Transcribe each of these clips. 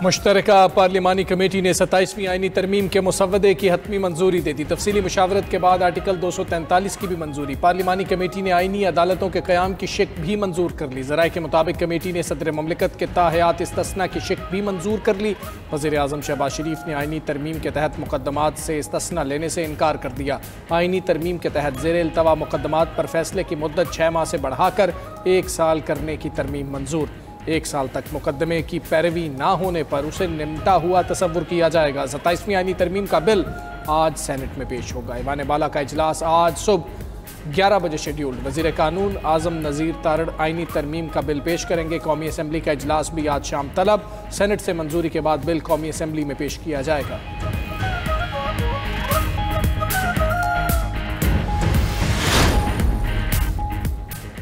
मुश्तरका पार्लिमानी committee ने 27वीं आईनी तरमीम के मुसव्वदे की हतमी मंजूरी दे दी। तफसीली मुशावरत के बाद आर्टिकल 243 की भी मंजूरी। पार्लिमानी कमेटी ने आईनी अदालतों के क़याम की शिक भी मंजूर कर ली। ज़राए के मुताबिक कमेटी ने सदर ममलिकत के ताहयात इस्तिस्ना की शिक भी मंजूर कर ली। वज़ीर आज़म शहबाज शरीफ ने आईनी तरमीम के तहत मुकदमात से इस्तिस्ना लेने से इनकार कर दिया। आईनी तरमीम के तहत ज़ेर इल्तवा मुकदमात पर फैसले की मुद्दत 6 माह से बढ़ाकर 1 साल करने की तरमीम मंजूर। 1 साल तक मुकदमे की पैरवी ना होने पर उसे निमटा हुआ तसव्वुर किया जाएगा। 27वीं आईनी तरमीम का बिल आज सेनेट में पेश होगा। ईवान बाला का इजलास आज सुबह 11 बजे शेड्यूल्ड। वज़ीर कानून आज़म नज़ीर तारड़ आईनी तरमीम का बिल पेश करेंगे। कौमी असम्बली का इजलास भी आज शाम तलब। सेनेट से मंजूरी के बाद बिल कौमी असम्बली में पेश किया जाएगा।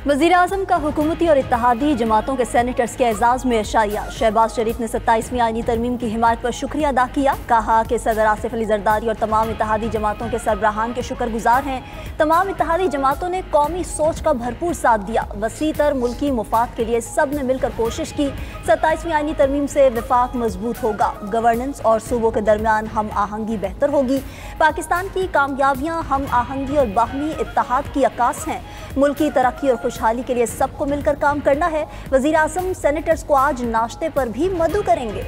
वज़ीर आज़म का हुकूमती और इत्तेहादी जमातों के सेनेटर्स के एजाज़ में इशारिया। शहबाज शरीफ ने 27वीं आईनी तरमीम की हिमायत पर शुक्रिया अदा किया। कहा कि सदर आसिफ अली जरदारी और तमाम इत्तेहादी जमातों के सरबराहान के शुक्रगुजार हैं। तमाम इत्तेहादी जमातों ने कौमी सोच का भरपूर साथ दिया। वसीतर मुल्की मुफाद के लिए सब ने मिलकर कोशिश की। 27वीं आईनी तरमीम से विफाक मजबूत होगा। गवर्नेंस और सूबों के दरमियान हम आहंगी बेहतर होगी। पाकिस्तान की कामयाबियाँ हम आहंगी और बाहमी इत्तेहाद की अक्कास हैं। मुल्की तरक्की और खुशहाली के लिए सबको मिलकर काम करना है। वज़ीर आज़म सेनेटर्स को आज नाश्ते पर भी मदऊ करेंगे।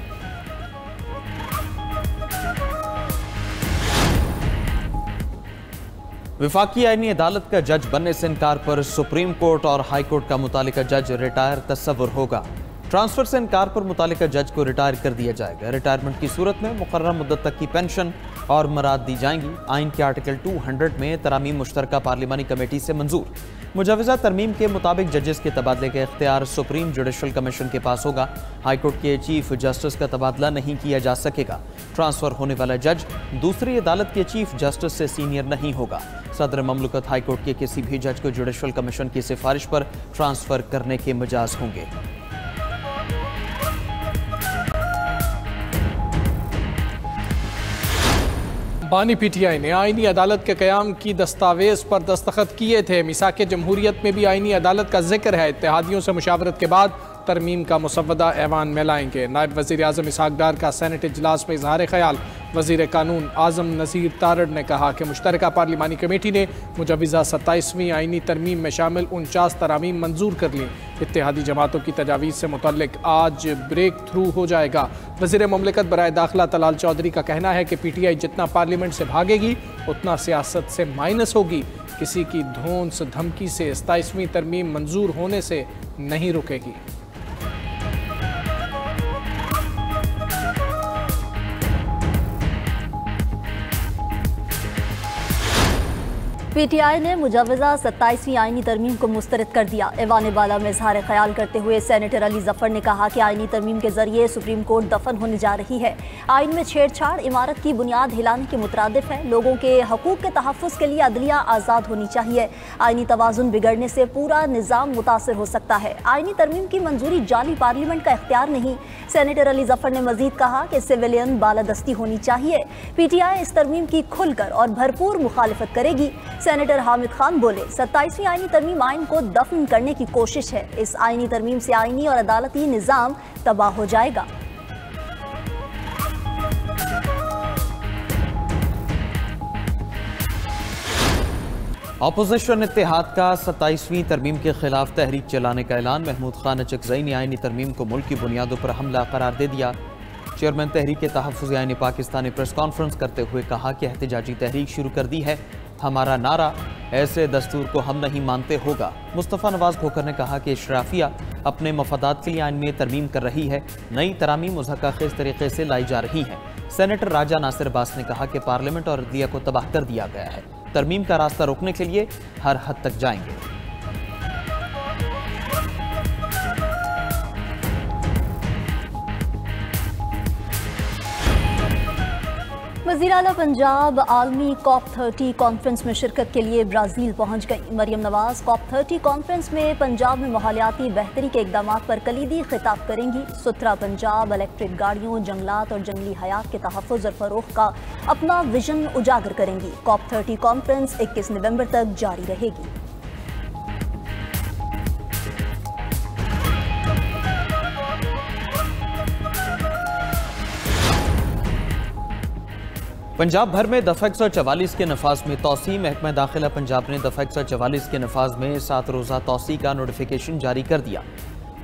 वफाकी आईनी अदालत का जज बनने से इनकार पर सुप्रीम कोर्ट और हाई कोर्ट का मुतालिका जज रिटायर तस्वुर होगा। ट्रांसफर से इनकार पर मुतालिका जज को रिटायर कर दिया जाएगा। रिटायरमेंट की सूरत में मुकर्रर मुद्दत तक की पेंशन और मराद दी जाएंगी। आइन के आर्टिकल 200 में तरामीम मुश्तरका पार्लिमानी कमेटी से मंजूर। मुजवज़ा तरमीम के मुताबिक जजेस के तबादले का इख्तियार सुप्रीम जुडिशल कमीशन के पास होगा। हाई कोर्ट के चीफ जस्टिस का तबादला नहीं किया जा सकेगा। ट्रांसफर होने वाला जज दूसरी अदालत के चीफ जस्टिस से सीनियर नहीं होगा। सदर ममलिकत हाई कोर्ट के किसी भी जज को जुडिशल कमीशन की सिफारिश पर ट्रांसफर करने के मिजाज होंगे। बानी पीटीआई ने आईनी अदालत के क़याम की दस्तावेज़ पर दस्तखत किए थे। मिसाक जमहूरियत में भी आईनी अदालत का जिक्र है। इत्तेहादियों से मुशावरत के बाद तरमीम का मुसव्वदा ऐवान में लाएंगे। नायब वज़ीर आज़म इसहाक डार का सेनेट इजलास में इजहार ख्याल। वज़ीर कानून आज़म नज़ीर तारड़ ने कहा कि मुश्तरका पार्लिमानी कमेटी ने मुजवज़ा 27वीं आईनी तरमीम में शामिल 49 तरामीम मंजूर कर ली। इत्तेहादी जमातों की तजावीज़ से मुतल्लिक आज ब्रेक थ्रू हो जाएगा। वज़ीर ममलिकत बराए दाखिला तलाल चौधरी का कहना है कि पीटीआई जितना पार्लियामेंट से भागेगी उतना सियासत से माइनस होगी। किसी की धौंस धमकी से 27वीं तरमीम मंजूर होने से नहीं रुकेगी। पीटीआई ने मुजवज़ा 27वीं आईनी तरमीम को मुस्तरद कर दिया। ईवान बाला में इजहार ख्याल करते हुए सेनेटर अली जफ़र ने कहा कि आईनी तरमीम के जरिए सुप्रीम कोर्ट दफन होने जा रही है। आइन में छेड़छाड़ इमारत की बुनियाद हिलाने के मुतरादिफ है। लोगों के हकूक़ के तहफ़्फ़ुज़ के लिए अदलिया आज़ाद होनी चाहिए। आईनी तवाज़ुन बिगड़ने से पूरा निज़ाम मुतासर हो सकता है। आईनी तरमीम की मंजूरी जाली पार्लियामेंट का इख्तियार नहीं। सेनेटर अली जफ़र ने मज़ीद कहा कि सिविलियन बालादस्ती होनी चाहिए। पीटीआई इस तरमीम की खुलकर और भरपूर मुखालिफत करेगी। सेनेटर हामिद खान बोले, 27वीं आईनी तरमीम आइन को दफन करने की कोशिश है। इस आईनी तरमीम से आईनी और अदालती निज़ाम तबाह हो जाएगा। अपोजिशन इत्तेहाद का 27वीं तरमीम के खिलाफ तहरीक चलाने का ऐलान। महमूद खान अचकज़ई ने आईनी तरमीम को मुल्क की बुनियादों पर हमला करार दे दिया। चेयरमैन तहरीक तहफ़्फ़ुज़ आईनी पाकिस्तान ने प्रेस कॉन्फ्रेंस करते हुए कहा कि एहतजाजी तहरीक शुरू कर दी है। हमारा नारा ऐसे दस्तूर को हम नहीं मानते होगा। मुस्तफ़ा नवाज खोखर ने कहा कि इशराफिया अपने मफादात के लिए आइन में तरमीम कर रही है। नई तरामीम मुज़क्क़ा-ख़ेज़ तरीके से लाई जा रही हैं। सेनेटर राजा नासिर अब्बास ने कहा कि पार्लियामेंट और अदलिया को तबाह कर दिया गया है। तरमीम का रास्ता रोकने के लिए हर हद तक जाएंगे। वज़ीर आला पंजाब आलमी COP 30 कॉन्फ्रेंस में शिरकत के लिए ब्राज़ील पहुंच गई। मरियम नवाज COP 30 कॉन्फ्रेंस में पंजाब में माहौलियाती बेहतरी के इक़दाम पर कलीदी खिताब करेंगी। सुथरा पंजाब, इलेक्ट्रिक गाड़ियों, जंगलात और जंगली हयात के तहफ़्फ़ुज़ और फ़रोग़ का अपना विजन उजागर करेंगी। COP 30 कॉन्फ्रेंस 21 नवंबर तक जारी रहेगी। पंजाब भर में दफ़ा 144 के नफाज में तोसी। महकमा दाखिला पंजाब ने दफ़ा 144 के नफाज में 7 रोज़ा तोसी का नोटिफिकेशन जारी कर दिया।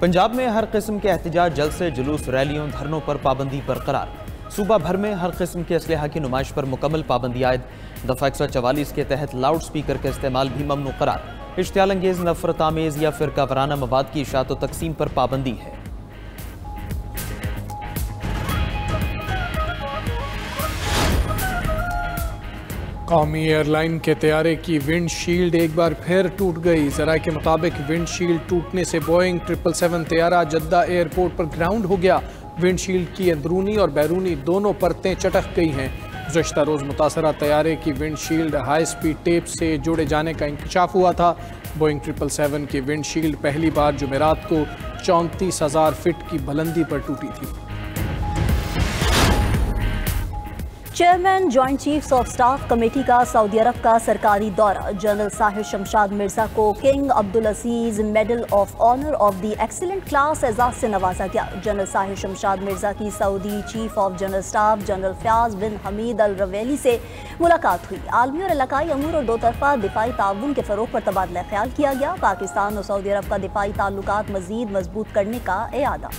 पंजाब में हर किस्म के एहतजाज, जलसे, जुलूस, रैलियों, धरनों पर पाबंदी बरकरार। सूबा भर में हर किस्म के असलहा की नुमाइश पर मुकम्मल पाबंदी आयद। दफ़ा 144 के तहत लाउड स्पीकर का इस्तेमाल भी ममनू करार। इश्तियाल अंगेज़, नफरत आमेज़ या फिरका वराना मवाद की इशाअत व तकसीम पर पाबंदी है। कौमी एयरलाइन के तैयारे की विंडशील्ड एक बार फिर टूट गई। ज़राए के मुताबिक विंडशील्ड टूटने से बोइंग 777 तैयारा जद्दा एयरपोर्ट पर ग्राउंड हो गया। विंडशील्ड की अंदरूनी और बैरूनी दोनों परतें चटक गई हैं। गुज़श्ता रोज़ मुतासरा तैयारे की विंडशील्ड हाई स्पीड टेप से जोड़े जाने का इंकशाफ हुआ था। बोइंग 777 की विंडशील्ड पहली बार जुमेरात को 34,000 फीट की बुलंदी पर टूटी थी। Chairman joint chiefs of staff committee का सऊदी अरब का सरकारी दौरा। जनरल साहिर शमशाद मिर्जा को king Abdul Aziz medal of honour of the excellent class एजाज से नवाजा गया। जनरल साहिर शमशाद मिर्जा की सऊदी chief of general staff general Fayyadh bin Hamed Al Ruwaili से मुलाकात हुई। आलमी और इलाकाई अमूर और दो तरफा दिफाई ताउन के फरोग पर तबादला ख्याल किया गया। पाकिस्तान और सऊदी अरब का दिफाई ताल्लुकात मजीद मजबूत करने का इरादा।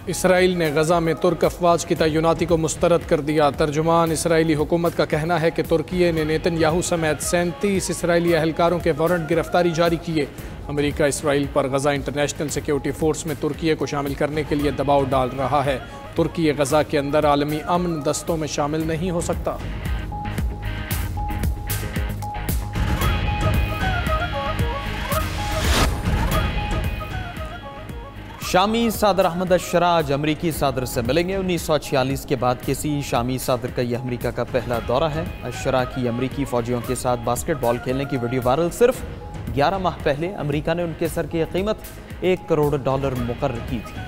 इसराइल ने गजा में तुर्क अफवाज की तैनाती को मुस्तरद कर दिया। तर्जुमान इसराइली हुकूमत का कहना है कि तुर्की ने नेतन्याहू समेत 37 इसराइली एहलकारों के वारंट गिरफ्तारी जारी किए। अमेरिका इसराइल पर गजा इंटरनेशनल सिक्योरिटी फोर्स में तुर्की को शामिल करने के लिए दबाव डाल रहा है। तुर्की गजा के अंदर आलमी अमन दस्तों में शामिल नहीं हो सकता। शामी सदर अहमद अशराज अमरीकी सदर से मिलेंगे। 1946 के बाद किसी शामी सदर का यह अमरीका का पहला दौरा है। अशरा की अमरीकी फौजियों के साथ बास्केटबॉल खेलने की वीडियो वायरल। सिर्फ 11 माह पहले अमरीका ने उनके सर की कीमत $1 करोड़ मुकर्रर की थी।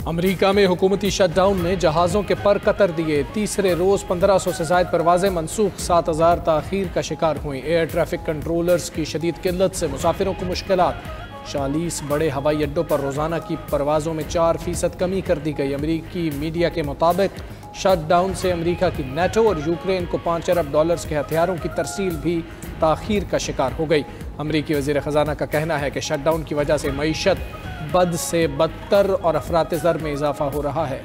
अमेरिका में हुकूमती शटडाउन ने जहाज़ों के पर कतर दिए। तीसरे रोज़ 1500 से ज़ायद परवाज़ें मनसूख, 7000 ताख़ीर का शिकार हुई। एयर ट्रैफिक कंट्रोलर्स की शदीद किल्लत से मुसाफिरों को मुश्किलात। 40 बड़े हवाई अड्डों पर रोज़ाना की परवाज़ों में 4% कमी कर दी गई। अमरीकी मीडिया के मुताबिक शटडाउन से अमरीका की नेटो और यूक्रेन को $5 अरब के हथियारों की तरसील भी ताख़ीर का शिकार हो गई। अमरीकी वज़ीर ख़जाना का कहना है कि शटडाउन की वजह से मईशत बद से बदतर और अफरात ज़र में इजाफा हो रहा है।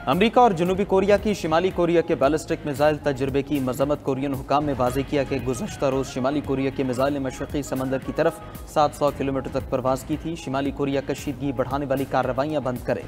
अमरीका और जनूबी कोरिया की शिमाली कोरिया के बैलिस्टिक मिसाइल तजर्बे की मजम्मत। कोरियन हुकाम ने वाज़ेह किया कि गुज़श्ता रोज़ शिमाली कोरिया के मिसाइल ने मशरक़ी समंदर की तरफ 700 किलोमीटर तक परवाज़ की थी। शिमाली कोरिया कशीदगी बढ़ाने वाली कार्रवाइयाँ बंद करे।